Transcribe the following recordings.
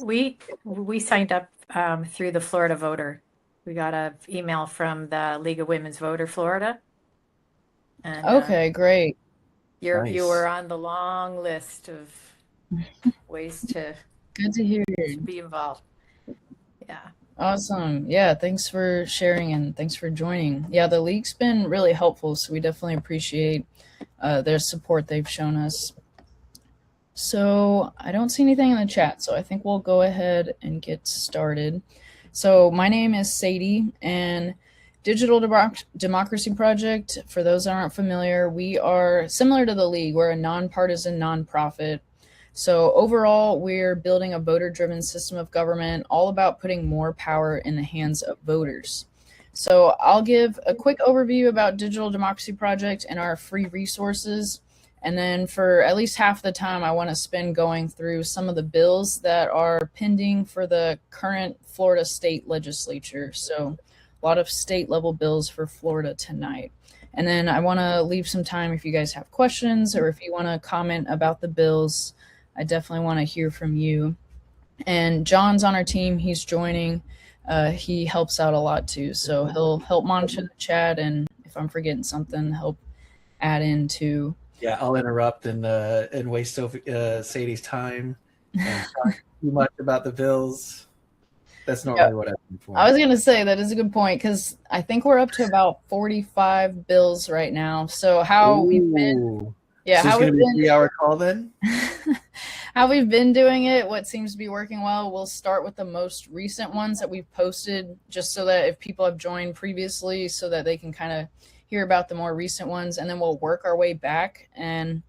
We signed up through the Florida Voter. We got an email from the League of Women's Voter Florida, and Okay, great. you were Nice. on the long list of ways Good to hear. to be involved. Yeah. Awesome. Yeah, thanks for sharing and thanks for joining. Yeah, the league's been really helpful, so we definitely appreciate their support they've shown us. So I don't see anything in the chat, so I think we'll go ahead and get started. So my name is Sadie, and Digital Democracy Project, for those that aren't familiar, we are similar to the league. We're a nonpartisan nonprofit. So overall, we're building a voter-driven system of government, all about putting more power in the hands of voters. So I'll give a quick overview about Digital Democracy Project and our free resources. And then for at least half the time, I want to spend going through some of the bills that are pending for the current Florida state legislature. So a lot of state level bills for Florida tonight. And then I want to leave some time if you guys have questions or if you want to comment about the bills. I definitely want to hear from you. And John's on our team. He's joining. He helps out a lot too. So he'll help monitor the chat. And if I'm forgetting something, help add in too. Yeah, I'll interrupt and waste Sadie's time and talk too much about the bills. That's normally what I'm looking for. I was going to say that is a good point because I think we're up to about 45 bills right now. So how we've been, yeah, so how we've been, 3-hour call then. How we've been doing it, what seems to be working well. We'll start with the most recent ones that we've posted, just so that if people have joined previously, so that they can kind of hear about the more recent ones, and then we'll work our way back. And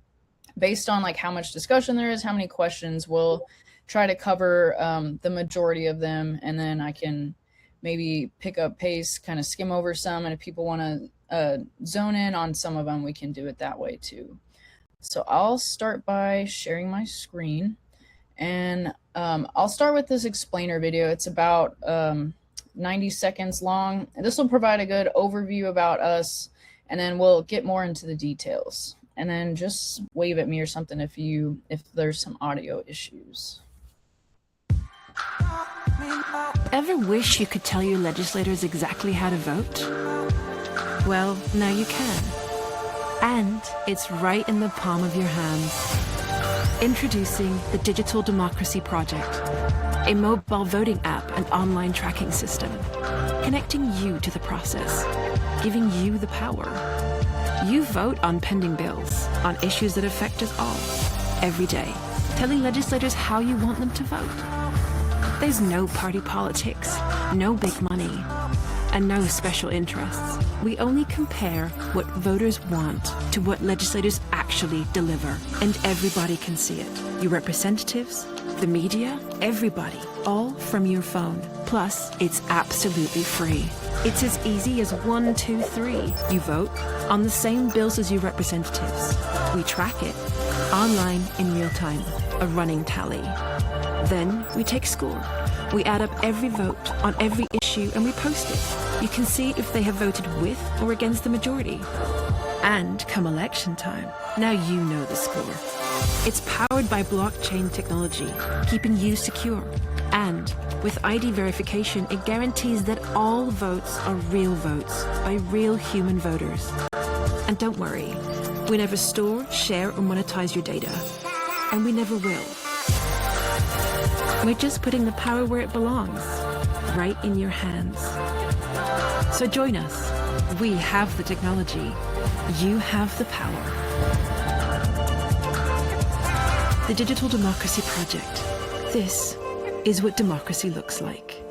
based on like how much discussion there is, how many questions, we'll try to cover the majority of them, and then I can maybe pick up pace, kind of skim over some, and if people want to zone in on some of them, we can do it that way too. So I'll start by sharing my screen, and I'll start with this explainer video. It's about 90 seconds long. This will provide a good overview about us, and then we'll get more into the details. And then just wave at me or something if there's some audio issues. Ever wish you could tell your legislators exactly how to vote? Well, now you can. And it's right in the palm of your hands. Introducing the Digital Democracy Project, a mobile voting app and online tracking system, connecting you to the process, giving you the power. You vote on pending bills, on issues that affect us all, every day, telling legislators how you want them to vote. There's no party politics, no big money, and no special interests. We only compare what voters want to what legislators actually deliver, and everybody can see it. Your representatives, the media, everybody, all from your phone. Plus, it's absolutely free. It's as easy as 1, 2, 3. You vote on the same bills as your representatives. We track it online in real time, a running tally. Then we take score. We add up every vote on every issue and we post it. You can see if they have voted with or against the majority. And come election time, now you know the score. It's powered by blockchain technology, keeping you secure. And with ID verification, it guarantees that all votes are real votes by real human voters. And don't worry, we never store, share, or monetize your data. And we never will. We're just putting the power where it belongs, right in your hands. So join us. We have the technology. You have the power. The Digital Democracy Project. This is what democracy looks like.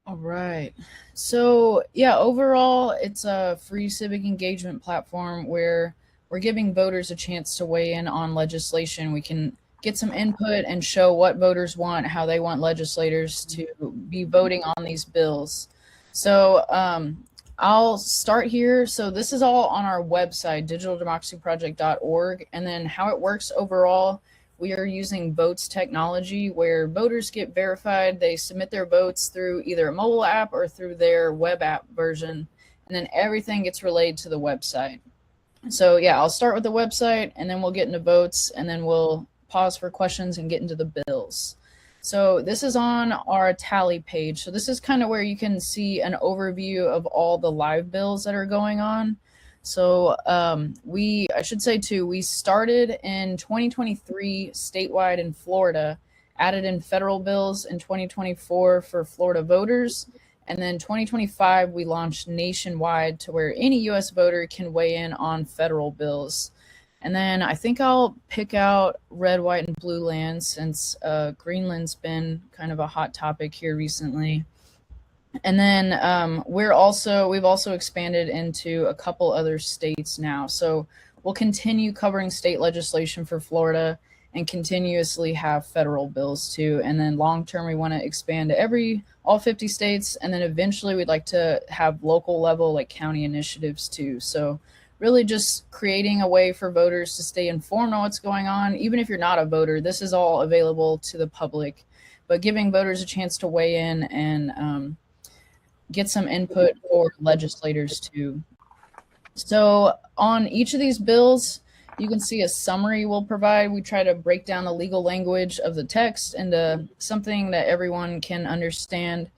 All right. So yeah, overall, it's a free civic engagement platform where we're giving voters a chance to weigh in on legislation. We can get some input and show what voters want, how they want legislators to be voting on these bills. So I'll start here. So this is all on our website, digitaldemocracyproject.org. And then how it works overall, we are using votes technology where voters get verified. They submit their votes through either a mobile app or through their web app version. And then everything gets relayed to the website. So yeah, I'll start with the website and then we'll get into votes and then we'll pause for questions and get into the bills. So this is on our tally page. So this is kind of where you can see an overview of all the live bills that are going on. So I should say too, we started in 2023 statewide in Florida, added in federal bills in 2024 for Florida voters. And then 2025, we launched nationwide to where any US voter can weigh in on federal bills. And then I think I'll pick out red, white, and blue land since Greenland's been kind of a hot topic here recently. And then we've also expanded into a couple other states now. So we'll continue covering state legislation for Florida and continuously have federal bills too. And then long term, we want to expand to all 50 states. And then eventually we'd like to have local level, like county initiatives too. So really just creating a way for voters to stay informed on what's going on. Even if you're not a voter, this is all available to the public, but giving voters a chance to weigh in and get some input for legislators too. So on each of these bills, you can see a summary we'll provide. We try to break down the legal language of the text into something that everyone can understand.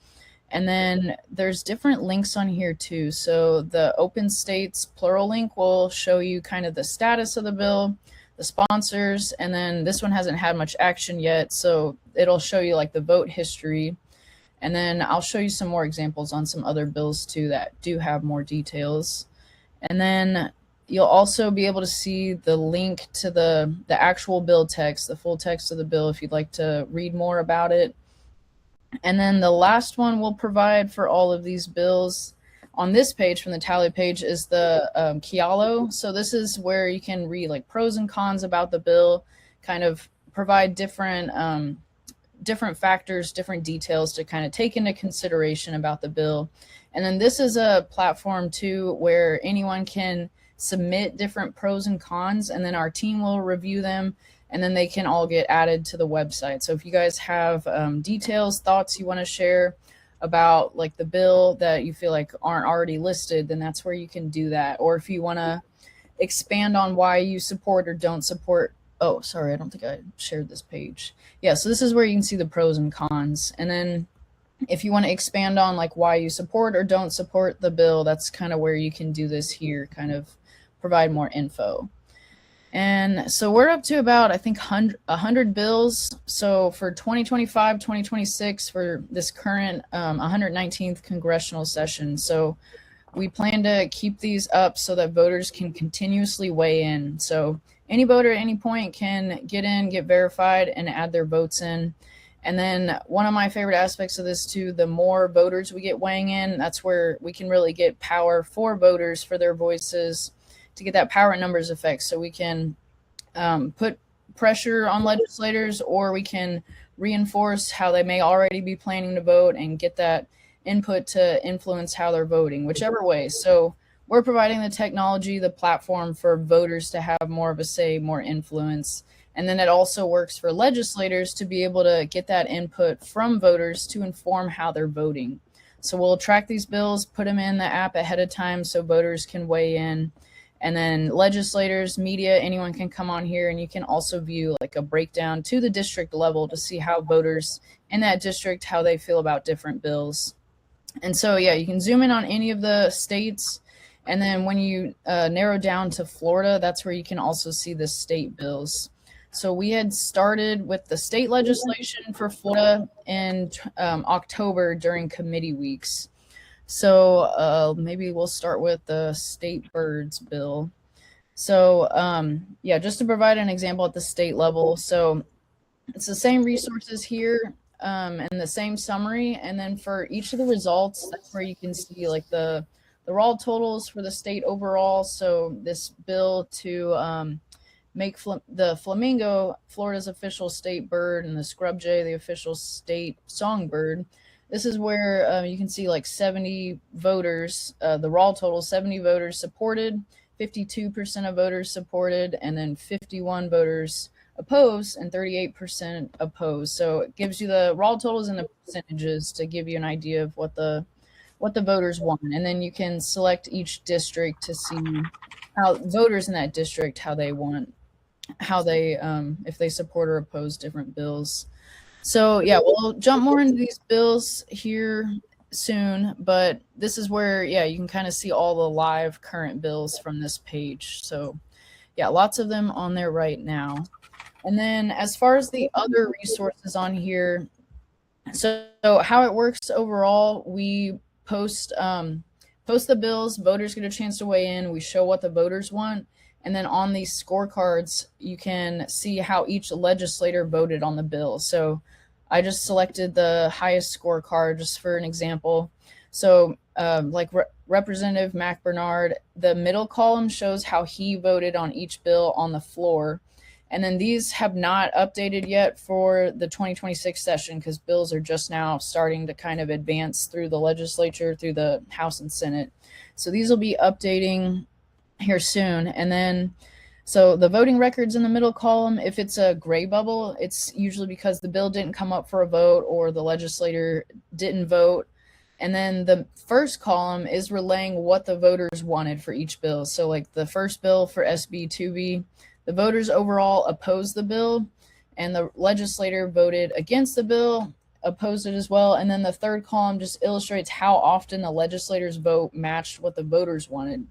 And then there's different links on here too. So the Open States plural link will show you kind of the status of the bill, the sponsors, and then this one hasn't had much action yet. So it'll show you like the vote history. And then I'll show you some more examples on some other bills too that do have more details. And then you'll also be able to see the link to the actual bill text, the full text of the bill if you'd like to read more about it. And then the last one we'll provide for all of these bills on this page from the tally page is the Kialo. So this is where you can read like pros and cons about the bill, kind of provide different factors, different details to kind of take into consideration about the bill. And then this is a platform too where anyone can submit different pros and cons, and then our team will review them, and then they can all get added to the website. So if you guys have details, thoughts you want to share about like the bill that you feel like aren't already listed, then that's where you can do that. Or if you want to expand on why you support or don't support. Oh, sorry, I don't think I shared this page. Yeah, so this is where you can see the pros and cons. And then if you want to expand on like why you support or don't support the bill, that's kind of where you can do this here, kind of provide more info. And so we're up to about, I think, 100 bills. So for 2025, 2026, for this current 119th congressional session. So we plan to keep these up so that voters can continuously weigh in. So any voter at any point can get in, get verified, and add their votes in. And then one of my favorite aspects of this too, the more voters we get weighing in, that's where we can really get power for voters, for their voices, to get that power in numbers effect. So we can put pressure on legislators, or we can reinforce how they may already be planning to vote and get that input to influence how they're voting, whichever way. So we're providing the technology, the platform for voters to have more of a say, more influence. And then it also works for legislators to be able to get that input from voters to inform how they're voting. So we'll track these bills, put them in the app ahead of time so voters can weigh in. And then legislators, media, anyone can come on here, and you can also view like a breakdown to the district level to see how voters in that district, how they feel about different bills. And so, yeah, you can zoom in on any of the states. And then when you narrow down to Florida, that's where you can also see the state bills. So we had started with the state legislation for Florida in October during committee weeks. So maybe we'll start with the state birds bill. So yeah, just to provide an example at the state level. So it's the same resources here and the same summary. And then for each of the results, that's where you can see like the raw totals for the state overall. So this bill to make the flamingo Florida's official state bird and the scrub jay the official state songbird. This is where you can see like 70 voters, the raw total, 70 voters supported, 52% of voters supported, and then 51 voters opposed and 38% opposed. So it gives you the raw totals and the percentages to give you an idea of what the voters want. And then you can select each district to see how voters in that district, how they want how they if they support or oppose different bills. So yeah, we'll jump more into these bills here soon, but this is where, yeah, you can kind of see all the live current bills from this page. So yeah, lots of them on there right now. And then as far as the other resources on here, so how it works overall, we post post the bills, voters get a chance to weigh in, we show what the voters want, and then on these scorecards, you can see how each legislator voted on the bill. So I just selected the highest scorecard just for an example. So like Representative Mac Bernard, the middle column shows how he voted on each bill on the floor. And then these have not updated yet for the 2026 session because bills are just now starting to kind of advance through the legislature, through the House and Senate. So these will be updating here soon. And then, so the voting records in the middle column, if it's a gray bubble, it's usually because the bill didn't come up for a vote or the legislator didn't vote. And then the first column is relaying what the voters wanted for each bill. So like the first bill for SB 2B, the voters overall opposed the bill, and the legislator voted against the bill, opposed it as well. And then the third column just illustrates how often the legislators' vote matched what the voters wanted.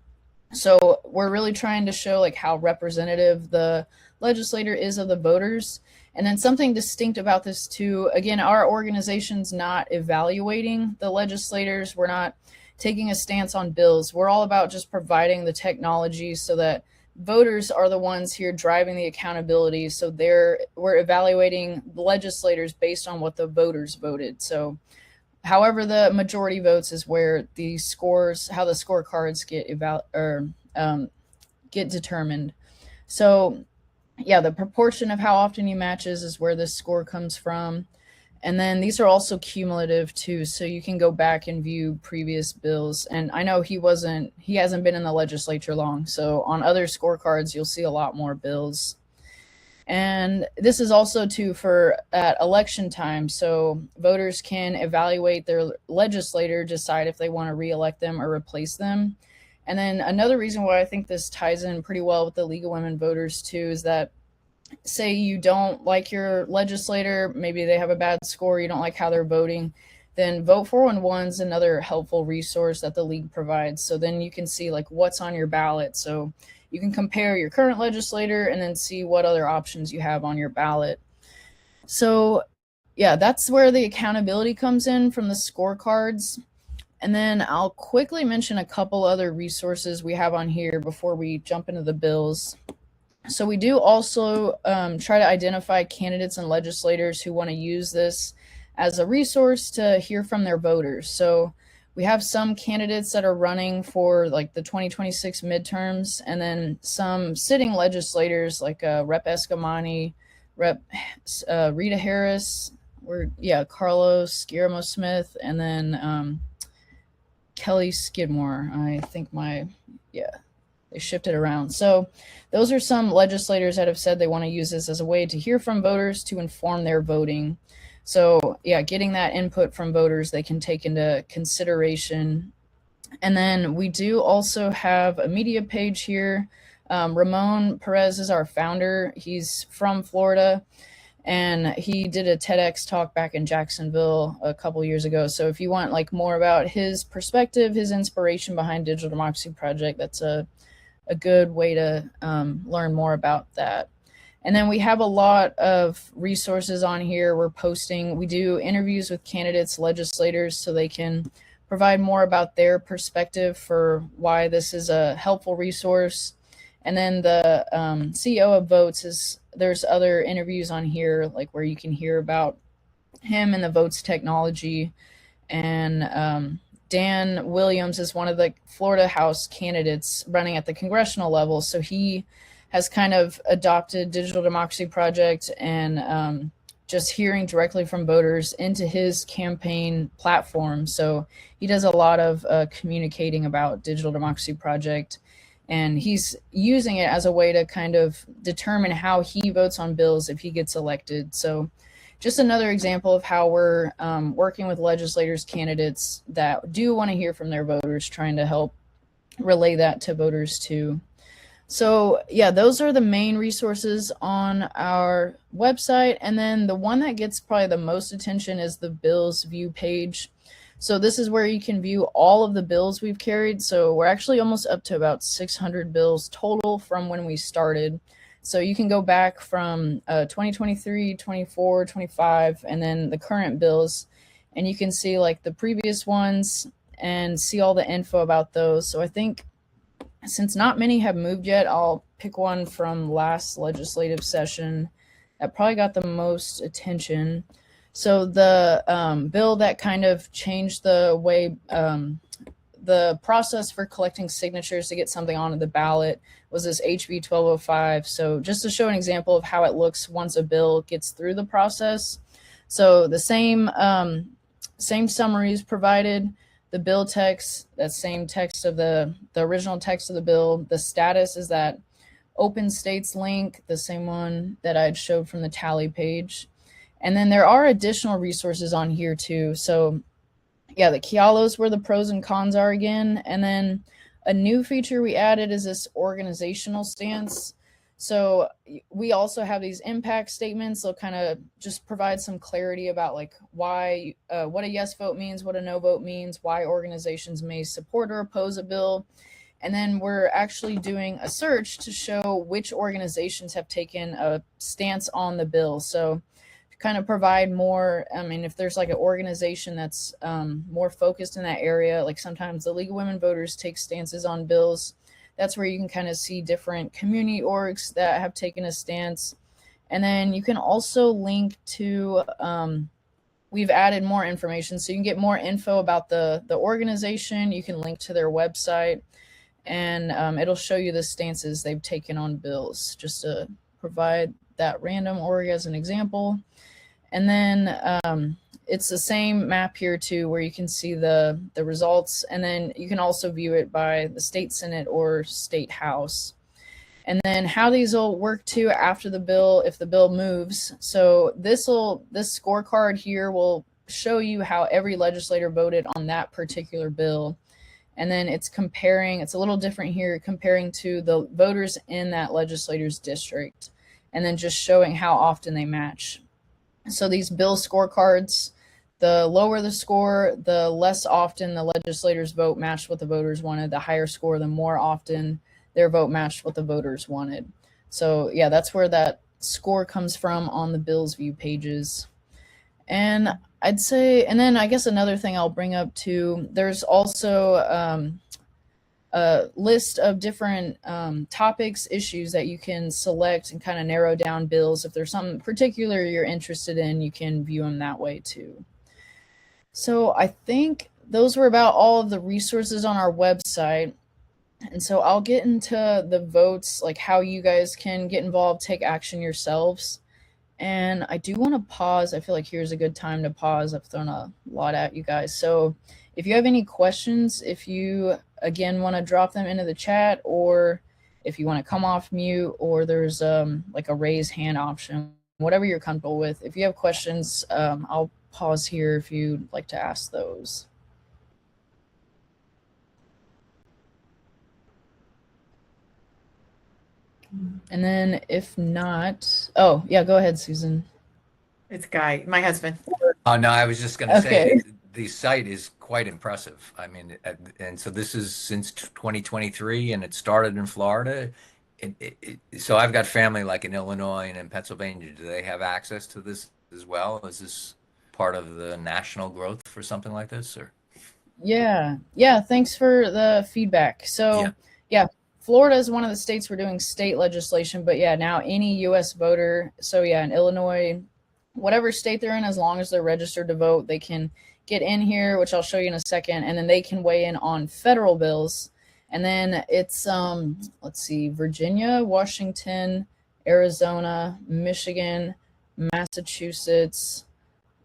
So we're really trying to show like how representative the legislator is of the voters. And then something distinct about this too, again, our organization's not evaluating the legislators. We're not taking a stance on bills. We're all about just providing the technology so that voters are the ones here driving the accountability. So we're evaluating the legislators based on what the voters voted. So however the majority votes is where the scores, how the scorecards get determined. So yeah, the proportion of how often you matches is where this score comes from. And then these are also cumulative too, so you can go back and view previous bills. And I know he hasn't been in the legislature long, so on other scorecards, you'll see a lot more bills. And this is also too for at election time, so voters can evaluate their legislator, decide if they want to re-elect them or replace them. And then another reason why I think this ties in pretty well with the League of Women Voters too is that say you don't like your legislator, maybe they have a bad score, you don't like how they're voting, then Vote 411 is another helpful resource that the league provides. So then you can see like what's on your ballot. So you can compare your current legislator and then see what other options you have on your ballot. So yeah, that's where the accountability comes in from the scorecards. And then I'll quickly mention a couple other resources we have on here before we jump into the bills. So we do also try to identify candidates and legislators who want to use this as a resource to hear from their voters. So we have some candidates that are running for like the 2026 midterms, and then some sitting legislators like Rep. Escamani, Rep. Rita Harris, Carlos Guillermo Smith, and then Kelly Skidmore. I think they shifted around. So those are some legislators that have said they want to use this as a way to hear from voters to inform their voting. So yeah, getting that input from voters they can take into consideration. And then we do also have a media page here. Ramon Perez is our founder. He's from Florida, and he did a TEDx talk back in Jacksonville a couple years ago. So if you want like more about his perspective, his inspiration behind Digital Democracy Project, that's a good way to learn more about that. And then we have a lot of resources on here. We do interviews with candidates, legislators, so they can provide more about their perspective for why this is a helpful resource. And then the CEO of Votes there's other interviews on here, like where you can hear about him and the Votes technology. And Dan Williams is one of the Florida House candidates running at the congressional level. So he has kind of adopted Digital Democracy Project and just hearing directly from voters into his campaign platform. So he does a lot of communicating about Digital Democracy Project, and he's using it as a way to kind of determine how he votes on bills if he gets elected. So just another example of how we're working with legislators, candidates that do want to hear from their voters, trying to help relay that to voters too. So yeah, those are the main resources on our website. And then the one that gets probably the most attention is the bills view page. So this is where you can view all of the bills we've carried. So we're actually almost up to about 600 bills total from when we started. So you can go back from 2023, 24, 25, and then the current bills, and you can see like the previous ones and see all the info about those. So I think since not many have moved yet, I'll pick one from last legislative session that probably got the most attention. So the bill that kind of changed the way the process for collecting signatures to get something onto the ballot was this HB 1205. So just to show an example of how it looks once a bill gets through the process. So the same summaries provided, the bill text, that same text of the original text of the bill. The status is that open states link, the same one that I'd showed from the tally page. And then there are additional resources on here too. So yeah, the Kialos where the pros and cons are again. And then a new feature we added is this organizational stance. So we also have these impact statements. They'll kind of just provide some clarity about like why, what a yes vote means, what a no vote means, why organizations may support or oppose a bill. And then we're actually doing a search to show which organizations have taken a stance on the bill. So to kind of provide more, I mean, if there's like an organization that's more focused in that area, like sometimes the League of Women Voters take stances on bills. That's where you can kind of see different community orgs that have taken a stance. And then you can also link to, we've added more information. So you can get more info about the organization. You can link to their website, and it'll show you the stances they've taken on bills, just to provide that random org as an example. And then it's the same map here too, where you can see the results, and then you can also view it by the state Senate or state House. And then how these will work too after the bill, if the bill moves. So this scorecard here will show you how every legislator voted on that particular bill. And then it's comparing, it's a little different here, comparing to the voters in that legislator's district, and then just showing how often they match. So these bill scorecards, the lower the score, the less often the legislators' vote matched what the voters wanted. The higher score, the more often their vote matched what the voters wanted. So yeah, that's where that score comes from on the bills view pages. And I'd say, and then I guess another thing I'll bring up too, there's also a list of different topics, issues that you can select and kind of narrow down bills. If there's something particular you're interested in, you can view them that way too. So I think those were about all of the resources on our website. And so I'll get into the votes, like how you guys can get involved, take action yourselves. And I do want to pause. I feel like here's a good time to pause. I've thrown a lot at you guys. So if you have any questions, if you, again, want to drop them into the chat, or if you want to come off mute, or there's like a raise hand option, whatever you're comfortable with. If you have questions, I'll pause here if you'd like to ask those. And then if not, oh yeah, go ahead, Susan. It's Guy, my husband. Oh, no, I was just going to Okay. say the site is quite impressive. I mean, and so this is since 2023, and it started in Florida. So I've got family like in Illinois and in Pennsylvania. Do they have access to this as well? Is this part of the national growth for something like this, or? Yeah, thanks for the feedback. So yeah, Florida is one of the states we're doing state legislation, but yeah, now any US voter, so yeah, in Illinois, whatever state they're in, as long as they're registered to vote, they can get in here, which I'll show you in a second, and then they can weigh in on federal bills. And then it's let's see, Virginia, Washington, Arizona, Michigan, Massachusetts,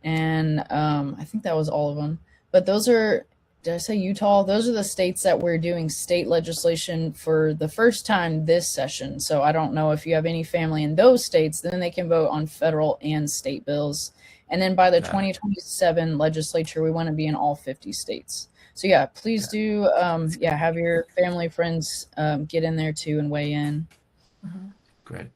and I think that was all of them. But those are, did I say Utah? Those are the states that we're doing state legislation for the first time this session. So I don't know if you have any family in those states, then they can vote on federal and state bills. And then by the 2027 legislature, we want to be in all 50 states. So yeah, please do have your family, friends get in there too and weigh in. Great.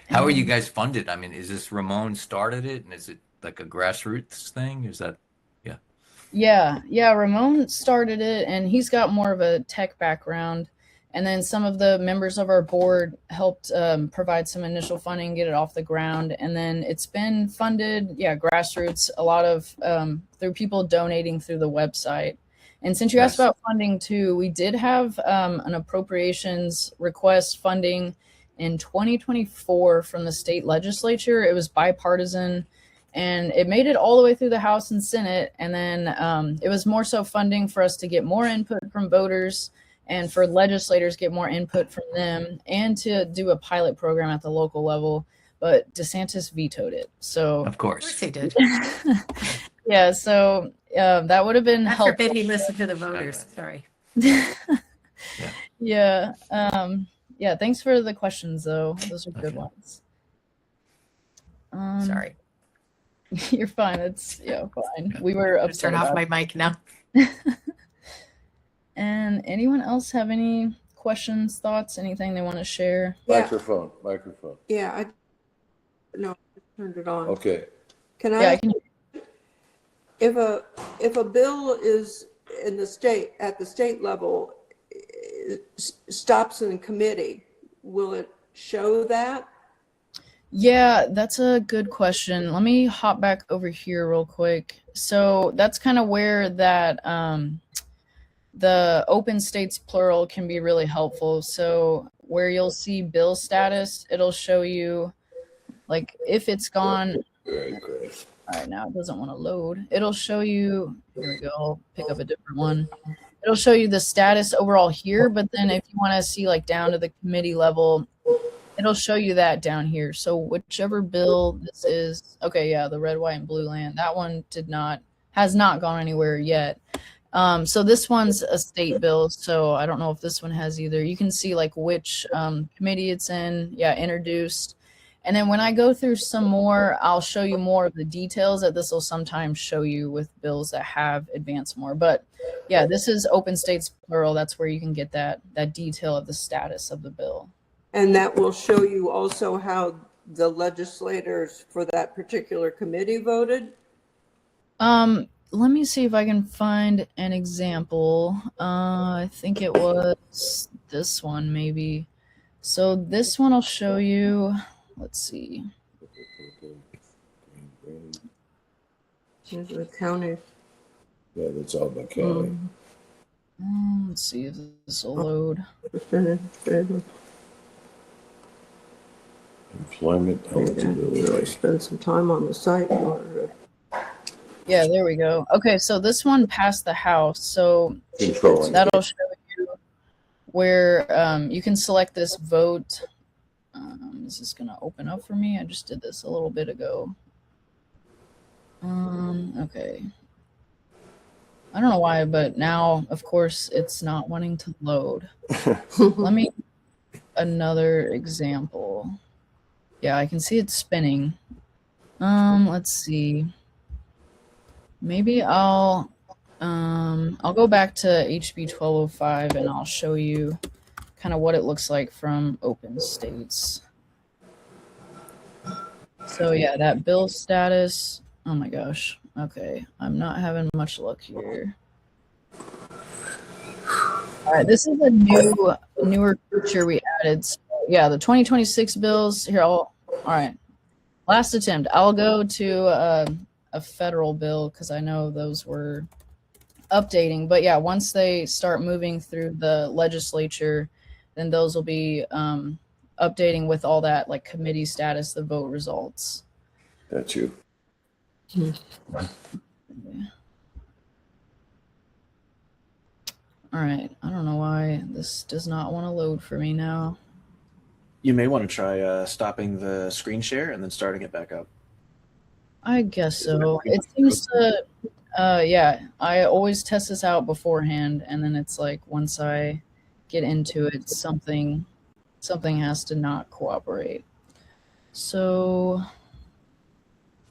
How are you guys funded? I mean, is this Ramon started it, and is it like a grassroots thing? Is that, yeah. Yeah, Ramon started it, and he's got more of a tech background. And then some of the members of our board helped provide some initial funding, get it off the ground. And then it's been funded, grassroots, a lot of through people donating through the website. And since you asked Nice. about funding too, we did have an appropriations request funding in 2024 from the state legislature. It was bipartisan, and it made it all the way through the House and Senate. And then it was more so funding for us to get more input from voters and for legislators get more input from them, and to do a pilot program at the local level. But DeSantis vetoed it. So Of Of course course. he did. yeah, so that would have been God helpful. forbid he listened to the voters. Sorry. Yeah. Yeah. Thanks for the questions, though. Those are good Okay. ones. Sorry. You're fine. It's fine. Yeah. We were I'm gonna upset turn off about my mic now. And anyone else have any questions, thoughts, anything they want to share? Yeah. Microphone. Yeah, I turned it on. Okay. Can Yeah, I I, can. if a bill is in the state, at the state level, stops in committee, will it show that? Yeah, that's a good question. Let me hop back over here real quick. So that's kind of where that the open states plural can be really helpful. So where you'll see bill status, it'll show you like if it's gone. Great. All right, now it doesn't want to load. It'll show you, here we go, I'll pick up a different one. It'll show you the status overall here, but then if you want to see like down to the committee level, it'll show you that down here. So whichever bill this is, okay, yeah, the red, white, and blue land, that one has not gone anywhere yet. So this one's a state bill, so I don't know if this one has either. You can see like which committee it's in, introduced. And then when I go through some more, I'll show you more of the details that this will sometimes show you with bills that have advanced more. But yeah, this is open states plural. That's where you can get that detail of the status of the bill. And that will show you also how the legislators for that particular committee voted? Let me see if I can find an example. I think it was this one maybe. So this one I'll show you. Let's see. Here's the county. Yeah, that's all by county. Let's see if this will load. Employment eligibility. Really spend some time on the site in order to. Yeah, there we go. Okay, so this one passed the House. So Controlling. that'll show you where you can select this vote. Is this going to open up for me? I just did this a little bit ago. Okay. I don't know why, but now, of course, it's not wanting to load. Let me another example. Yeah, I can see it spinning. Let's see. Maybe I'll go back to HB 1205 and I'll show you kind of what it looks like from open states. So yeah, that bill status. Oh my gosh. Okay, I'm not having much luck here. All right, this is a newer feature we added. So, yeah, the 2026 bills. Here, all right. Last attempt. I'll go to a federal bill because I know those were updating. But yeah, once they start moving through the legislature, then those will be updating with all that like committee status, the vote results. That's you. All right. I don't know why this does not want to load for me now. You may want to try stopping the screen share and then starting it back up. I guess so. It seems to, yeah, I always test this out beforehand, and then it's like once I get into it, something has to not cooperate. So,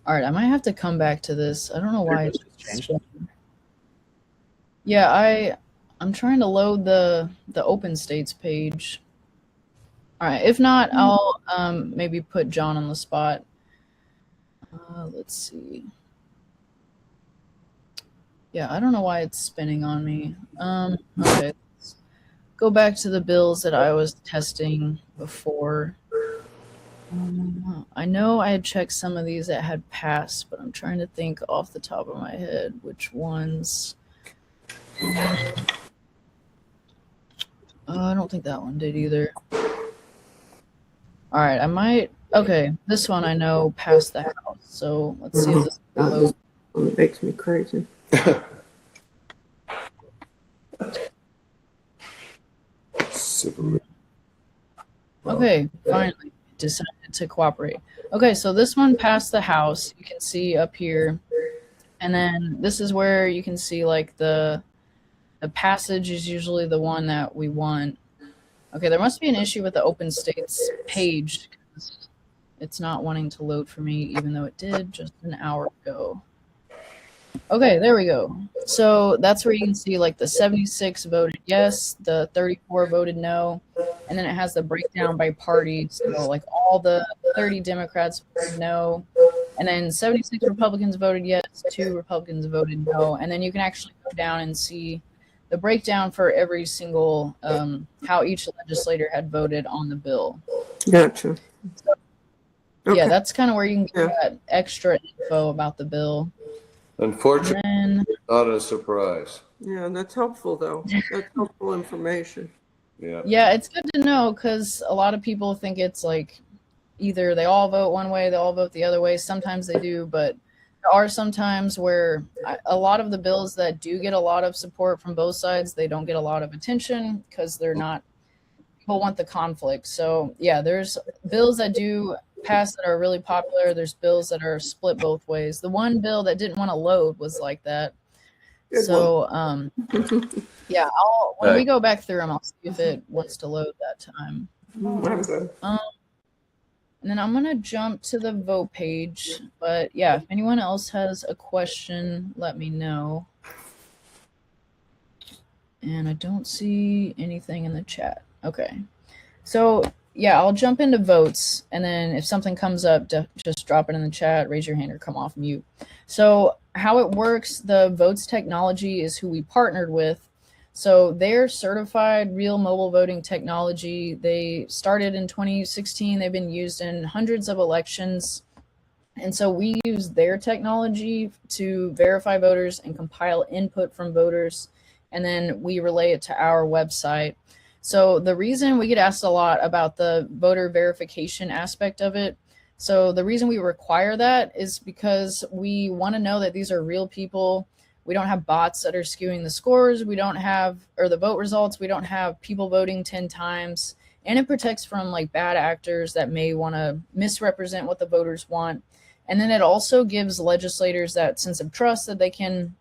all right, I might have to come back to this. I don't know why it changed. Yeah, I'm trying to load the open states page. All right, if not, I'll maybe put John on the spot. Let's see. Yeah, I don't know why it's spinning on me. Okay, let's go back to the bills that I was testing before. I know I had checked some of these that had passed, but I'm trying to think off the top of my head which ones. I don't think that one did either. All right, I might. Okay, this one I know passed the House, so let's see if this loads. It makes me crazy. Civil. Okay, finally decided to cooperate. Okay, so this one passed the House. You can see up here, and then this is where you can see like the passage is usually the one that we want. Okay, there must be an issue with the open states page because it's not wanting to load for me, even though it did just an hour ago. Okay, there we go. So that's where you can see like the 76 voted yes, the 34 voted no, and then it has the breakdown by party. So like all the 30 Democrats voted no, and then 76 Republicans voted yes, 2 Republicans voted no, and then you can actually go down and see the breakdown for every single how each legislator had voted on the bill. Gotcha. Yeah, Okay. that's kind of where you can get that extra info about the bill. Unfortunately, And not a surprise. Yeah, that's helpful though. That's helpful information. Yeah. yeah, it's good to know because a lot of people think it's like either they all vote one way, they all vote the other way. Sometimes they do, but there are some times where a lot of the bills that do get a lot of support from both sides, they don't get a lot of attention because they're not, people want the conflict. So yeah, there's bills that do pass that are really popular. There's bills that are split both ways. The one bill that didn't want to load was like that. Good So yeah, when we Right. go back through them, I'll see if it wants to load that time. I'm good. And then I'm going to jump to the vote page. But yeah, if anyone else has a question, let me know. And I don't see anything in the chat. Okay. So yeah, I'll jump into votes. And then if something comes up, just drop it in the chat, raise your hand, or come off mute. So how it works, the Votes Technology is who we partnered with. So they're certified real mobile voting technology. They started in 2016. They've been used in hundreds of elections. And so we use their technology to verify voters and compile input from voters. And then we relay it to our website. So the reason we get asked a lot about the voter verification aspect of it. So the reason we require that is because we want to know that these are real people. We don't have bots that are skewing the scores. We don't have, or the vote results. We don't have people voting 10 times. And it protects from like bad actors that may want to misrepresent what the voters want. And then it also gives legislators that sense of trust that they can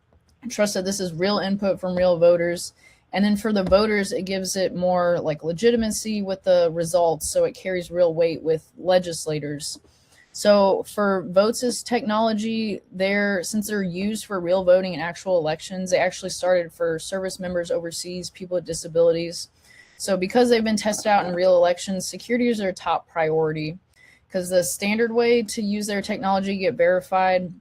trust that this is real input from real voters. And then for the voters, it gives it more like legitimacy with the results. So it carries real weight with legislators. So for Votes' technology, since they're used for real voting in actual elections, they actually started for service members overseas, people with disabilities. So because they've been tested out in real elections, security is their top priority. Because the standard way to use their technology, get verified,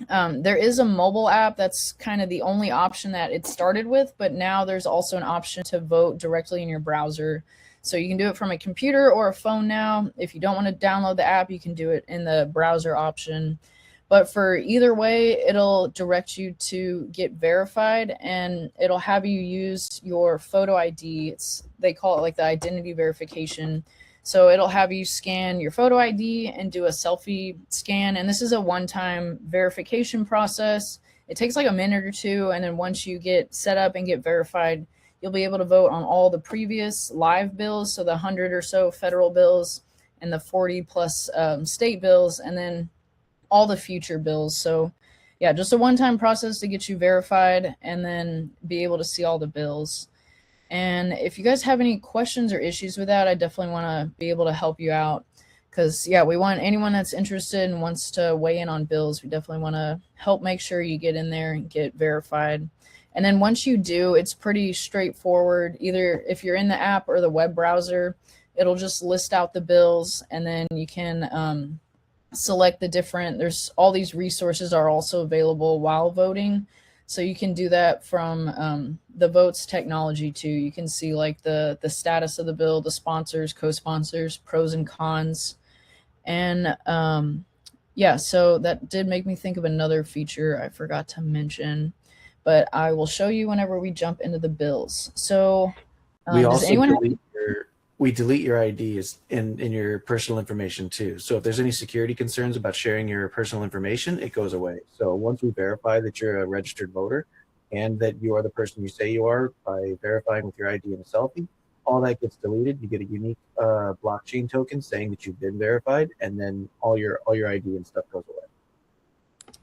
there is a mobile app that's kind of the only option that it started with, but now there's also an option to vote directly in your browser. So you can do it from a computer or a phone now. If you don't want to download the app, you can do it in the browser option. But for either way, it'll direct you to get verified and it'll have you use your photo ID. They call it like the identity verification. So it'll have you scan your photo ID and do a selfie scan. And this is a one-time verification process. It takes like a minute or two. And then once you get set up and get verified, you'll be able to vote on all the previous live bills. So the 100 or so federal bills and the 40 plus state bills, and then all the future bills. So yeah, just a one-time process to get you verified and then be able to see all the bills. And if you guys have any questions or issues with that, I definitely want to be able to help you out. Because, yeah, we want anyone that's interested and wants to weigh in on bills, we definitely want to help make sure you get in there and get verified. And then once you do, it's pretty straightforward. Either if you're in the app or the web browser, it'll just list out the bills, and then you can select the different, there's all these resources are also available while voting. So you can do that from the votes technology too. You can see like the status of the bill, the sponsors, co-sponsors, pros and cons. And yeah, so that did make me think of another feature I forgot to mention, but I will show you whenever we jump into the bills. So We does also anyone have delete your IDs in your personal information too. So if there's any security concerns about sharing your personal information, it goes away. So once we verify that you're a registered voter and that you are the person you say you are by verifying with your ID and a selfie, all that gets deleted. You get a unique blockchain token saying that you've been verified, and then all your ID and stuff goes away.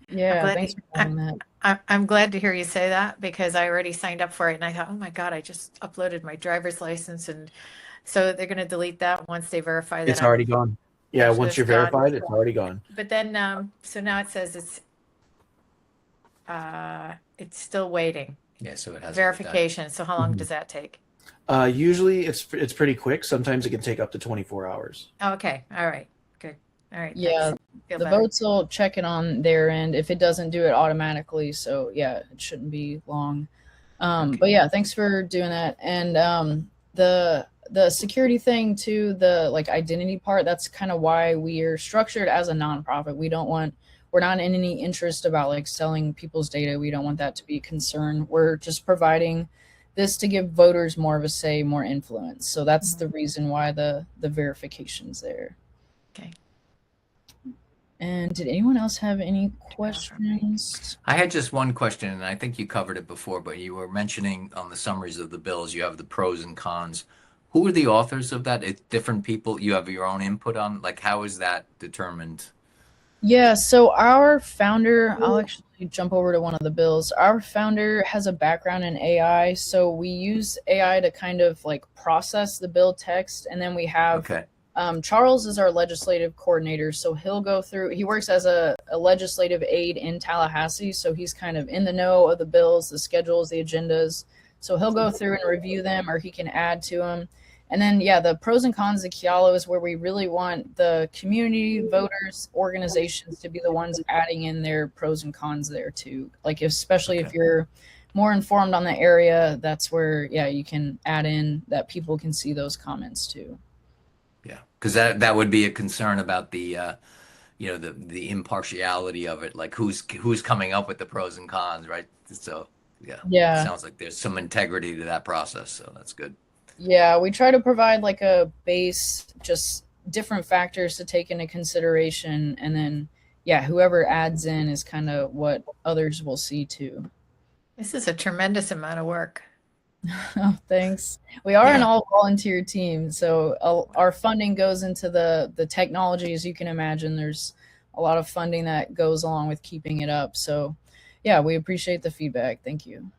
Yeah, glad thanks you- for doing that. I'm glad to hear you say that, because I already signed up for it and I thought, oh my God, I just uploaded my driver's license. And so they're going to delete that once they verify that. It's already gone. Yeah, Actually, once it's you're gone. verified, it's already gone. But then, so now it says it's still waiting. Yeah, so it has Verification. So how long Mhm. does that take? Usually it's pretty quick. Sometimes it can take up to 24 hours. Oh, okay. All right. Good. All right. Yeah, thanks. Feel the better. votes will check it on their end if it doesn't do it automatically. So yeah, it shouldn't be long. But yeah, thanks for doing that. And the security thing too, the like identity part, that's kind of why we are structured as a nonprofit. We're not in any interest about like selling people's data. We don't want that to be a concern. We're just providing this to give voters more of a say, more influence. So that's the reason why the verification's there. Okay. And did anyone else have any questions? I had just one question, and I think you covered it before, but you were mentioning on the summaries of the bills, you have the pros and cons. Who are the authors of that? It's different people. You have your own input on, like, how is that determined? Yeah, so our founder, I'll actually jump over to one of the bills. Our founder has a background in AI, so we use AI to kind of like process the bill text, and then we have Okay. Charles is our legislative coordinator, so he'll go through. He works as a legislative aide in Tallahassee, so he's kind of in the know of the bills, the schedules, the agendas. So he'll go through and review them, or he can add to them. And then, yeah, the pros and cons of Kialo is where we really want the community, voters, organizations to be the ones adding in their pros and cons there too. Like, especially if you're more informed on the area, that's where, yeah, you can add in that people can see those comments too. Yeah, because that would be a concern about the the impartiality of it, like who's coming up with the pros and cons, right? So Yeah. it sounds like there's some integrity to that process, so that's good. Yeah, we try to provide like a base, just different factors to take into consideration. And then, yeah, whoever adds in is kind of what others will see too. This is a tremendous amount of work. Oh, thanks. We are an Yeah. all volunteer team. So our funding goes into the technology. As you can imagine, there's a lot of funding that goes along with keeping it up. So yeah, we appreciate the feedback. Thank you.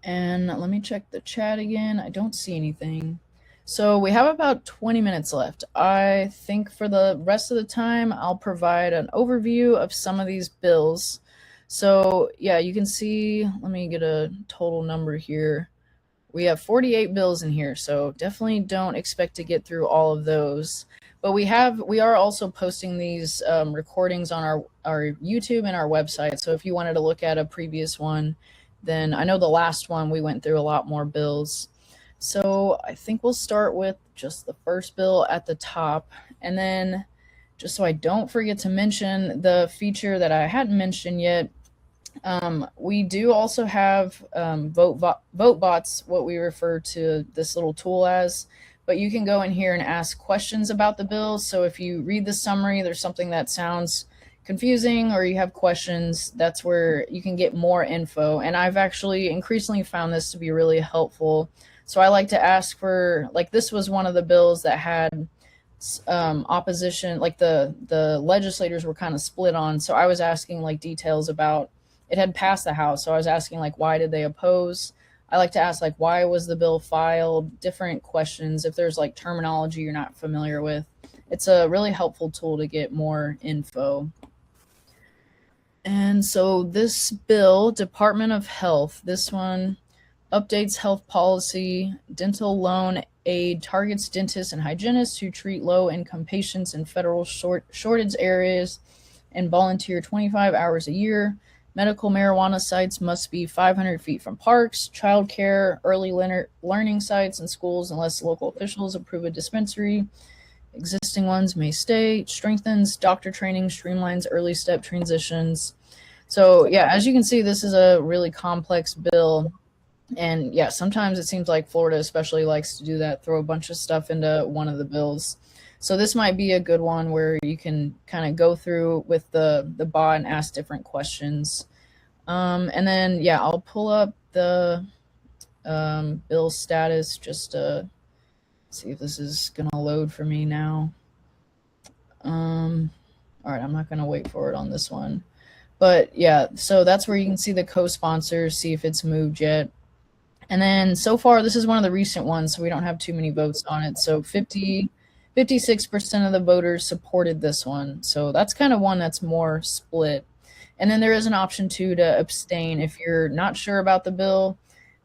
And let me check the chat again. I don't see anything. So we have about 20 minutes left. I think for the rest of the time, I'll provide an overview of some of these bills. So yeah, you can see, let me get a total number here. We have 48 bills in here, so definitely don't expect to get through all of those. But we are also posting these recordings on our YouTube and our website. So if you wanted to look at a previous one, then I know the last one we went through a lot more bills. So I think we'll start with just the first bill at the top. And then just so I don't forget to mention the feature that I hadn't mentioned yet, we do also have vote bots, what we refer to this little tool as. But you can go in here and ask questions about the bill. So if you read the summary, there's something that sounds confusing or you have questions, that's where you can get more info. And I've actually increasingly found this to be really helpful. So I like to ask for, like, this was one of the bills that had opposition, like the legislators were kind of split on. So I was asking like details about, it had passed the House. So I was asking like, why did they oppose? I like to ask like, why was the bill filed? Different questions. If there's like terminology you're not familiar with, it's a really helpful tool to get more info. And so this bill, Department of Health, this one updates health policy. Dental loan aid targets dentists and hygienists who treat low-income patients in federal shortage areas and volunteer 25 hours a year. Medical marijuana sites must be 500 feet from parks, childcare, early learning sites, and schools unless local officials approve a dispensary. Existing ones may stay. Strengthens doctor training, streamlines early step transitions. So yeah, as you can see, this is a really complex bill. And yeah, sometimes it seems like Florida especially likes to do that, throw a bunch of stuff into one of the bills. So this might be a good one where you can kind of go through with the bot and ask different questions. And then, yeah, I'll pull up the bill status just to see if this is going to load for me now. All right, I'm not going to wait for it on this one. But yeah, so that's where you can see the co-sponsors, see if it's moved yet. And then so far, this is one of the recent ones, so we don't have too many votes on it. So 56% of the voters supported this one. So that's kind of one that's more split. And then there is an option too to abstain if you're not sure about the bill.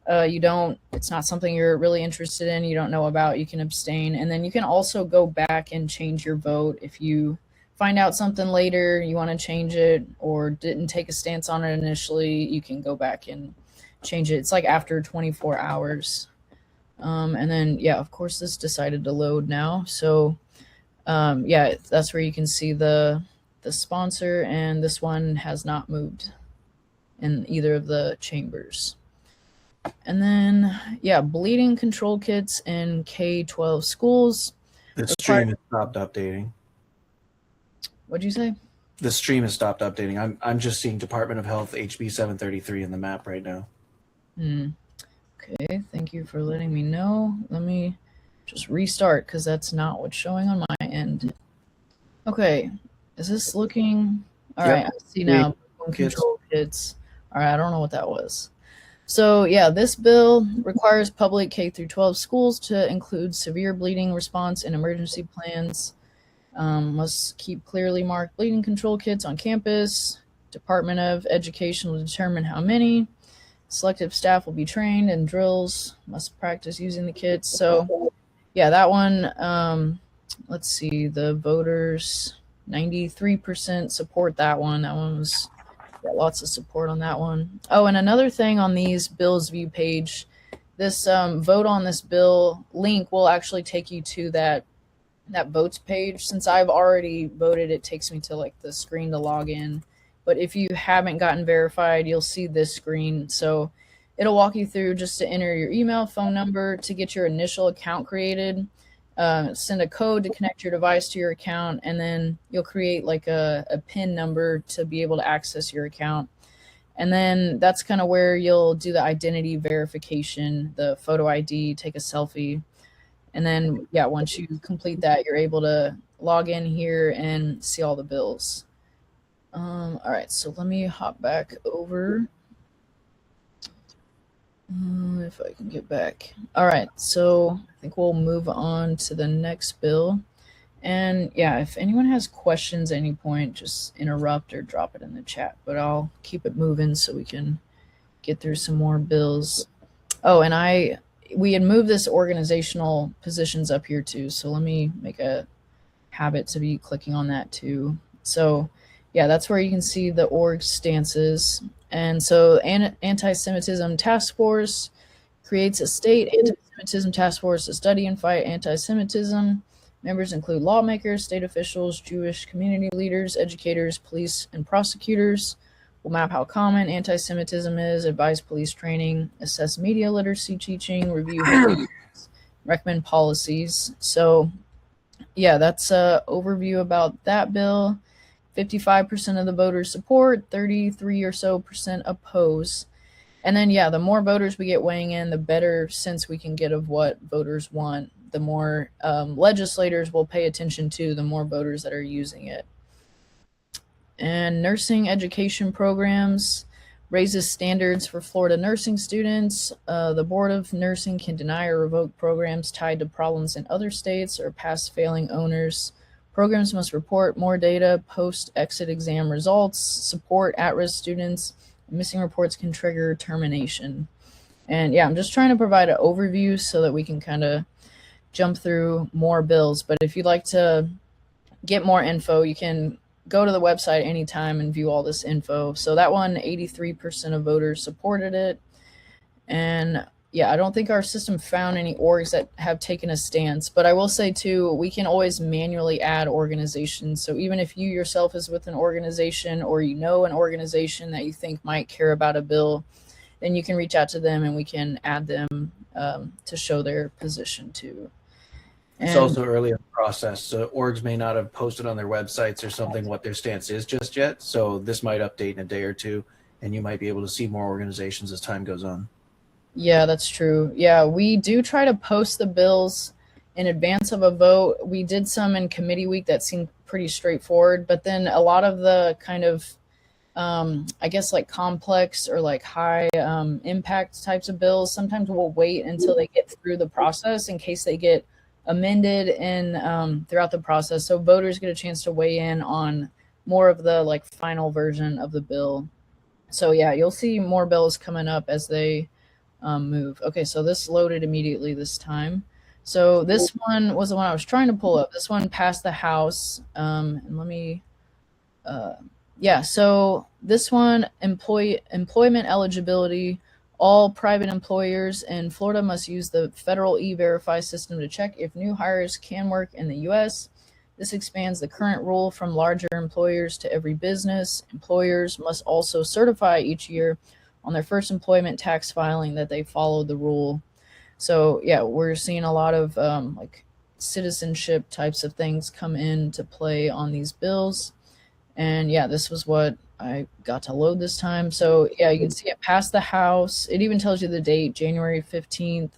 It's not something you're really interested in, you don't know about, you can abstain. And then you can also go back and change your vote if you find out something later, you want to change it or didn't take a stance on it initially, you can go back and change it. It's like after 24 hours. And then, yeah, of course, this decided to load now. So, yeah, that's where you can see the sponsor, and this one has not moved in either of the chambers. And then, yeah, bleeding control kits in K-12 schools. The stream has stopped updating. What'd you say? The stream has stopped updating. I'm just seeing Department of Health HB 733 in the map right now. Okay, thank you for letting me know. Let me just restart because that's not what's showing on my end. Okay, is this looking all right? I see now. Control kits. All right, I don't know what that was. So yeah, this bill requires public K-12 schools to include severe bleeding response and emergency plans. Must keep clearly marked bleeding control kits on campus. Department of Education will determine how many. Selective staff will be trained in drills. Must practice using the kits. So yeah, that one, let's see, the voters, 93% support that one. That one was got lots of support on that one. Oh, and another thing on these bills view page, this vote on this bill link will actually take you to that votes page. Since I've already voted, it takes me to like the screen to log in. But if you haven't gotten verified, you'll see this screen. So it'll walk you through just to enter your email, phone number to get your initial account created. Send a code to connect your device to your account, and then you'll create like a PIN number to be able to access your account. And then that's kind of where you'll do the identity verification, the photo ID, take a selfie. And then, yeah, once you complete that, you're able to log in here and see all the bills. All right, so let me hop back over. If I can get back. All right, so I think we'll move on to the next bill. And yeah, if anyone has questions at any point, just interrupt or drop it in the chat, but I'll keep it moving so we can get through some more bills. Oh, and we had moved this organizational positions up here too, so let me make a habit to be clicking on that too. So yeah, that's where you can see the org stances. And so Anti-Semitism Task Force creates a state anti-Semitism task force to study and fight anti-Semitism. Members include lawmakers, state officials, Jewish community leaders, educators, police, and prosecutors. We'll map how common anti-Semitism is, advise police training, assess media literacy teaching, review recommend policies. So yeah, that's an overview about that bill. 55% of the voters support, 33 or so percent oppose. And then, yeah, the more voters we get weighing in, the better sense we can get of what voters want. The more legislators will pay attention to, the more voters that are using it. And nursing education programs raises standards for Florida nursing students. The Board of Nursing can deny or revoke programs tied to problems in other states or past failing owners. Programs must report more data post-exit exam results, support at-risk students. Missing reports can trigger termination. And yeah, I'm just trying to provide an overview so that we can kind of jump through more bills. But if you'd like to get more info, you can go to the website anytime and view all this info. So that one, 83% of voters supported it. And yeah, I don't think our system found any orgs that have taken a stance, but I will say too, we can always manually add organizations. So even if you yourself is with an organization or you know an organization that you think might care about a bill, then you can reach out to them and we can add them to show their position too. It's also early in the process, so orgs may not have posted on their websites or something what their stance is just yet. So this might update in a day or two, and you might be able to see more organizations as time goes on. Yeah, that's true. Yeah, we do try to post the bills in advance of a vote. We did some in committee week that seemed pretty straightforward, but then a lot of the kind of, I guess like complex or like high impact types of bills, sometimes we'll wait until they get through the process in case they get amended in throughout the process. So voters get a chance to weigh in on more of the like final version of the bill. So yeah, you'll see more bills coming up as they move. Okay, so this loaded immediately this time. So this one was the one I was trying to pull up. This one passed the House. And let me, yeah, so this one, employment eligibility. All private employers in Florida must use the federal E-Verify system to check if new hires can work in the U.S. This expands the current rule from larger employers to every business. Employers must also certify each year on their first employment tax filing that they followed the rule. So yeah, we're seeing a lot of like citizenship types of things come into play on these bills. And yeah, this was what I got to load this time. So yeah, you can see it passed the House. It even tells you the date, January 15th,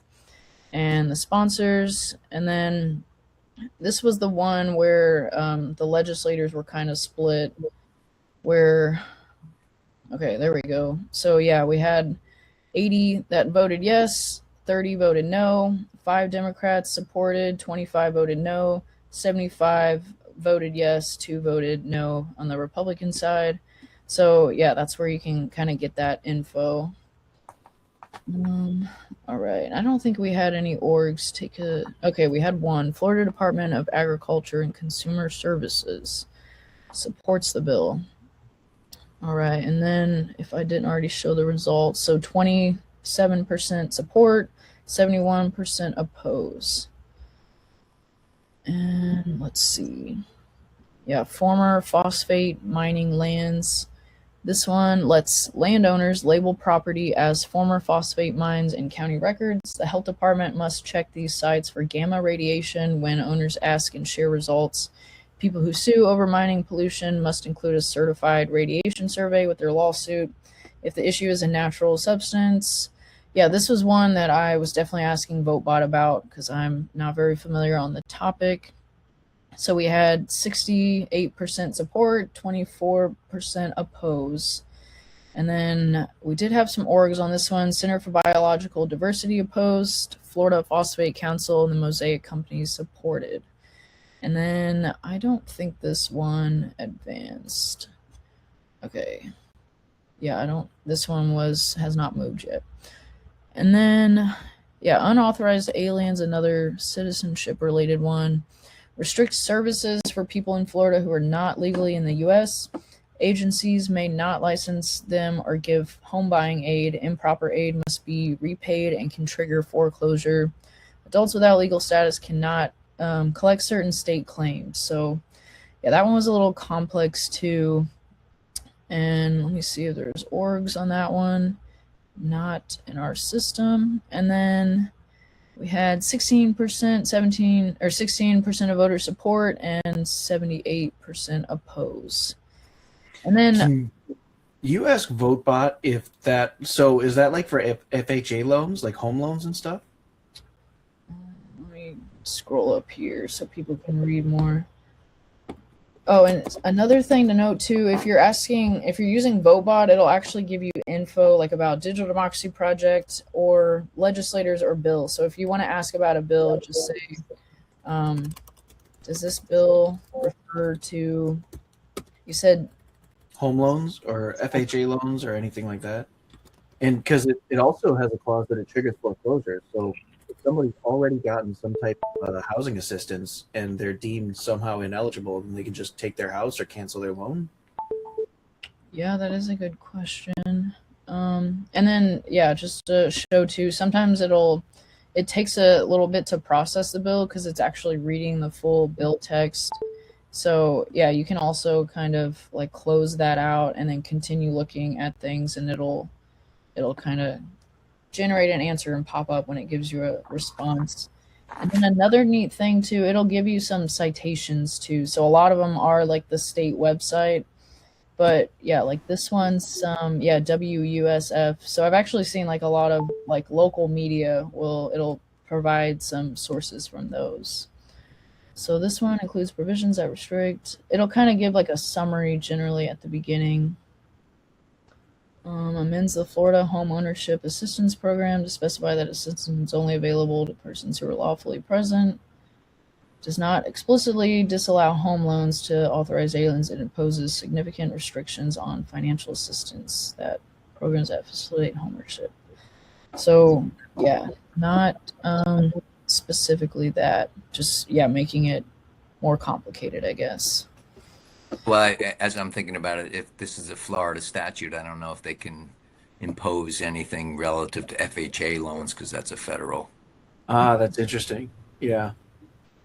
and the sponsors. And then this was the one where the legislators were kind of split, where, okay, there we go. So yeah, we had 80 that voted yes, 30 voted no, 5 Democrats supported, 25 voted no, 75 voted yes, 2 voted no on the Republican side. So yeah, that's where you can kind of get that info. All right, I don't think we had any orgs take a, okay, we had one. Florida Department of Agriculture and Consumer Services supports the bill. All right, and then if I didn't already show the results, so 27% support, 71% oppose. And let's see. Yeah, former phosphate mining lands. This one lets landowners label property as former phosphate mines in county records. The health department must check these sites for gamma radiation when owners ask and share results. People who sue over mining pollution must include a certified radiation survey with their lawsuit. If the issue is a natural substance, yeah, this was one that I was definitely asking VoteBot about because I'm not very familiar on the topic. So we had 68% support, 24% oppose. And then we did have some orgs on this one. Center for Biological Diversity opposed, Florida Phosphate Council, and the Mosaic Companies supported. And then I don't think this one advanced. Okay. Yeah, this one has not moved yet. And then, yeah, unauthorized aliens, another citizenship related one. Restrict services for people in Florida who are not legally in the U.S. Agencies may not license them or give home buying aid. Improper aid must be repaid and can trigger foreclosure. Adults without legal status cannot collect certain state claims. So, yeah, that one was a little complex too. And let me see if there's orgs on that one. Not in our system. And then we had 16% of voter support and 78% oppose. And then Can you ask VoteBot if that, so is that like for FHA loans, like home loans and stuff? let me scroll up here so people can read more. Oh, and another thing to note too, if you're using VoteBot, it'll actually give you info like about Digital Democracy Project or legislators or bills. So if you want to ask about a bill, just say does this bill refer to, you said, Home loans or FHA loans or anything like that. And because it also has a clause that it triggers foreclosure. So if somebody's already gotten some type of housing assistance and they're deemed somehow ineligible, then they can just take their house or cancel their loan. yeah, that is a good question. And then, yeah, just to show too, sometimes it takes a little bit to process the bill because it's actually reading the full bill text. So yeah, you can also kind of like close that out and then continue looking at things, and it'll kind of generate an answer and pop up when it gives you a response. And then another neat thing too, it'll give you some citations too. So a lot of them are like the state website, but yeah, like this one's WUSF. So I've actually seen like a lot of like local media it'll provide some sources from those. So this one includes provisions that restrict. It'll kind of give like a summary generally at the beginning. Amends the Florida Home Ownership Assistance Program to specify that assistance is only available to persons who are lawfully present. Does not explicitly disallow home loans to authorized aliens. It imposes significant restrictions on financial assistance that programs that facilitate homeownership. So yeah, not specifically that, just making it more complicated, I guess. Well, as I'm thinking about it, if this is a Florida statute, I don't know if they can impose anything relative to FHA loans because that's a federal. Ah, that's interesting. Yeah.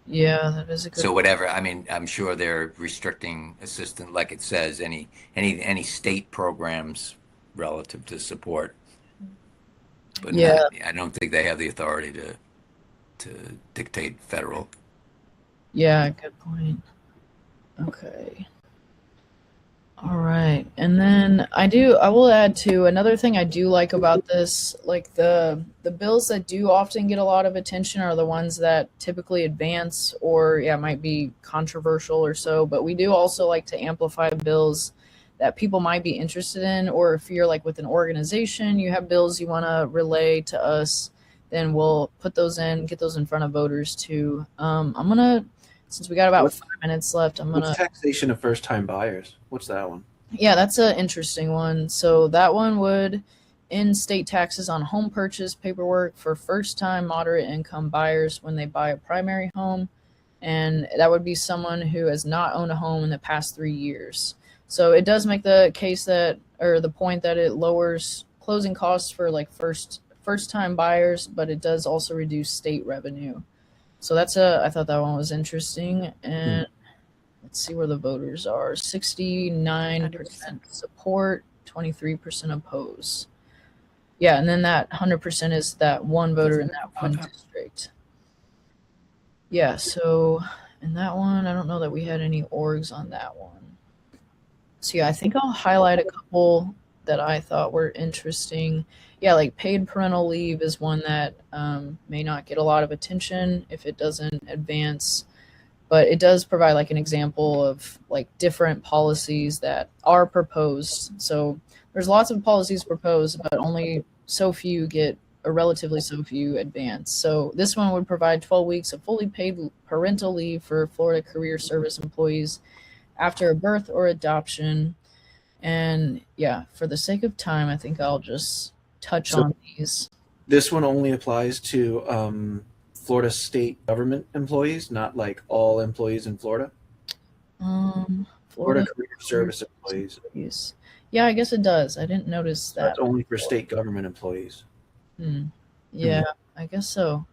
Yeah, that is a good. So whatever, I mean, I'm sure they're restricting assistance, like it says, any state programs relative to support. But Yeah. I don't think they have the authority to dictate federal. Yeah, good point. Okay. All right. And then I will add to another thing I do like about this, like the bills that do often get a lot of attention are the ones that typically advance or might be controversial or so, but we do also like to amplify bills that people might be interested in, or if you're like with an organization, you have bills you want to relay to us, then we'll put those in, get those in front of voters too. Since we got about 5 minutes left, What's taxation of first-time buyers? What's that one? Yeah, that's an interesting one. So that one would end state taxes on home purchase paperwork for first-time moderate income buyers when they buy a primary home. And that would be someone who has not owned a home in the past 3 years. So it does make the case the point that it lowers closing costs for like first-time buyers, but it does also reduce state revenue. So I thought that one was interesting. And let's see where the voters are. 69% support, 23% oppose. Yeah, and then that 100% is that one voter in that one district. Yeah, so in that one, I don't know that we had any orgs on that one. So yeah, I think I'll highlight a couple that I thought were interesting. Yeah, like paid parental leave is one that may not get a lot of attention if it doesn't advance, but it does provide like an example of like different policies that are proposed. So there's lots of policies proposed, but only relatively so few advance. So this one would provide 12 weeks of fully paid parental leave for Florida career service employees after a birth or adoption. And yeah, for the sake of time, I think I'll just touch on these. This one only applies to Florida state government employees, not like all employees in Florida. Florida career service employees. Yeah, I guess it does. I didn't notice that. That's only for state government employees. Yeah, I guess so.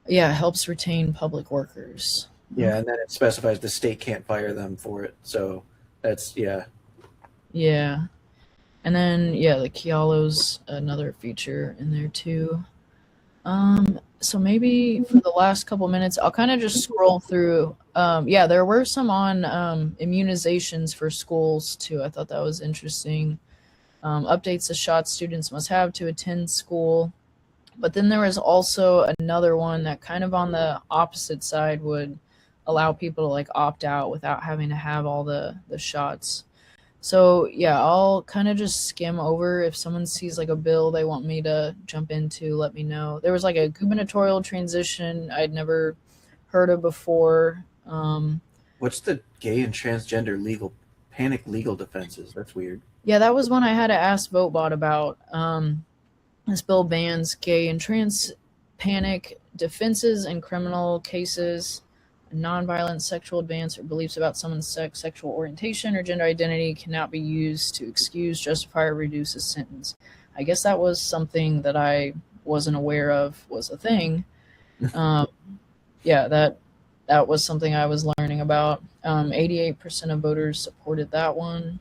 Yeah, it helps retain public workers. Yeah, and then it specifies the state can't fire them for it. So that's Yeah. And then the Kealo's another feature in there too. So maybe for the last couple minutes, I'll kind of just scroll through. There were some on immunizations for schools too. I thought that was interesting. Updates the shots students must have to attend school. But then there was also another one that kind of on the opposite side would allow people to like opt out without having to have all the shots. So I'll kind of just skim over. If someone sees like a bill they want me to jump into, let me know. There was like a gubernatorial transition. I'd never heard of before. What's the gay and transgender legal defenses? That's weird. Yeah, that was one I had to ask VoteBot about. This bill bans gay and trans panic defenses in criminal cases. Nonviolent sexual advance or beliefs about someone's sex, sexual orientation, or gender identity cannot be used to excuse, justify, or reduce a sentence. I guess that was something that I wasn't aware of was a thing. Yeah, that was something I was learning about. 88% of voters supported that one.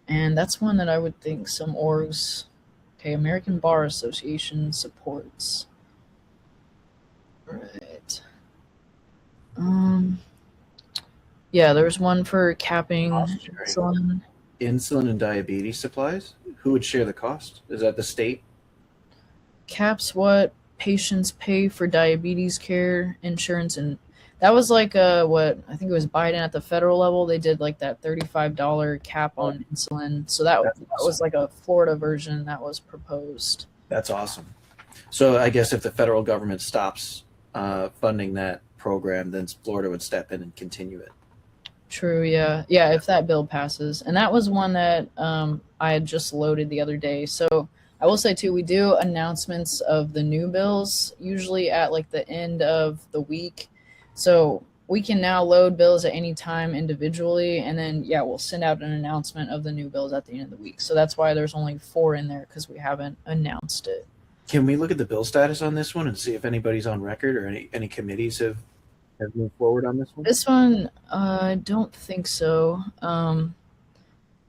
And that's one that I would think some orgs, okay, American Bar Association supports. Right. Yeah, there's one for capping insulin. Insulin and diabetes supplies? Who would share the cost? Is that the state? Caps what patients pay for diabetes care insurance, and that was like what I think it was Biden at the federal level. They did like that $35 cap on insulin. So that was like a Florida version that was proposed. That's awesome. So I guess if the federal government stops funding that program, then Florida would step in and continue it. True, yeah. Yeah, if that bill passes. And that was one that I had just loaded the other day. So I will say too, we do announcements of the new bills usually at like the end of the week. So we can now load bills at any time individually, and then we'll send out an announcement of the new bills at the end of the week. So that's why there's only 4 in there, because we haven't announced it. Can we look at the bill status on this one and see if anybody's on record or any committees have moved forward on this one? This one, I don't think so.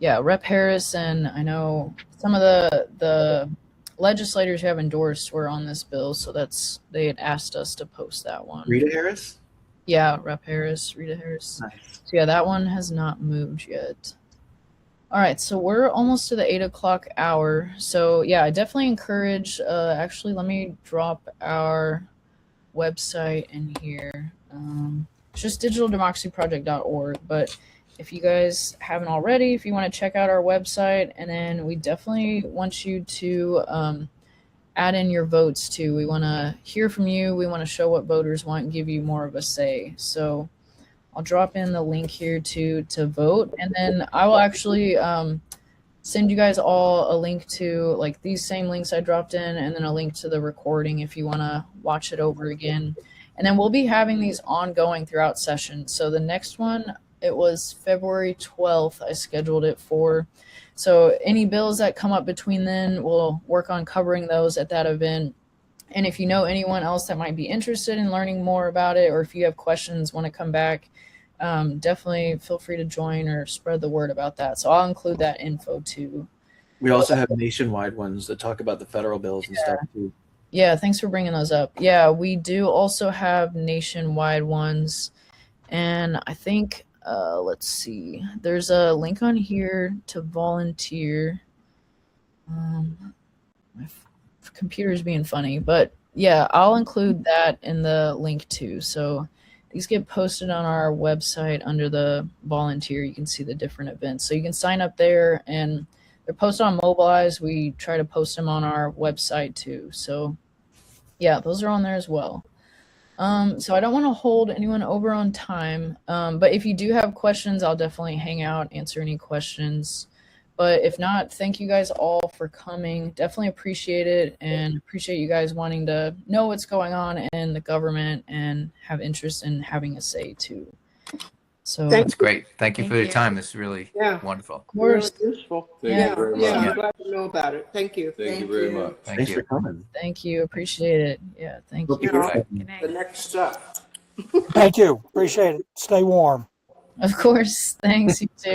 Rep Harris and I know some of the legislators who have endorsed were on this bill, so they had asked us to post that one. Rita Harris? Yeah, Rep Harris, Rita Harris. Nice. So yeah, that one has not moved yet. All right, so we're almost to the 8 o'clock hour. So yeah, I definitely encourage, actually, let me drop our website in here. It's just digitaldemocracyproject.org, but if you guys haven't already, if you want to check out our website, and then we definitely want you to add in your votes too. We want to hear from you. We want to show what voters want and give you more of a say. So I'll drop in the link here to vote, and then I will actually send you guys all a link to like these same links I dropped in, and then a link to the recording if you want to watch it over again. And then we'll be having these ongoing throughout session. So the next one, it was February 12th, I scheduled it for. So any bills that come up between then, we'll work on covering those at that event. And if you know anyone else that might be interested in learning more about it, or if you have questions, want to come back, definitely feel free to join or spread the word about that. So I'll include that info too. We also have nationwide ones that talk about the federal bills and stuff too. Yeah, thanks for bringing those up. Yeah, we do also have nationwide ones. And I think, let's see, there's a link on here to volunteer. My computer's being funny, but yeah, I'll include that in the link too. So these get posted on our website under the volunteer. You can see the different events. So you can sign up there, and they're posted on Mobilize. We try to post them on our website too. So yeah, those are on there as well. So I don't want to hold anyone over on time, but if you do have questions, I'll definitely hang out, answer any questions. But if not, thank you guys all for coming. Definitely appreciate it, and appreciate you guys wanting to know what's going on in the government and have interest in having a say too. So That's great. Thank you for your Thank you. time. This is really wonderful. of course, Really useful. Thank Yeah, you very yeah, much. I'm glad to know about it. Thank you. Thank you very much. Thank Thanks you. for coming. thank you. Appreciate it. Yeah, thank Hope you. you Yeah. Good night. The next step. Thank you. Appreciate it. Stay warm. Of course. Thanks, you too.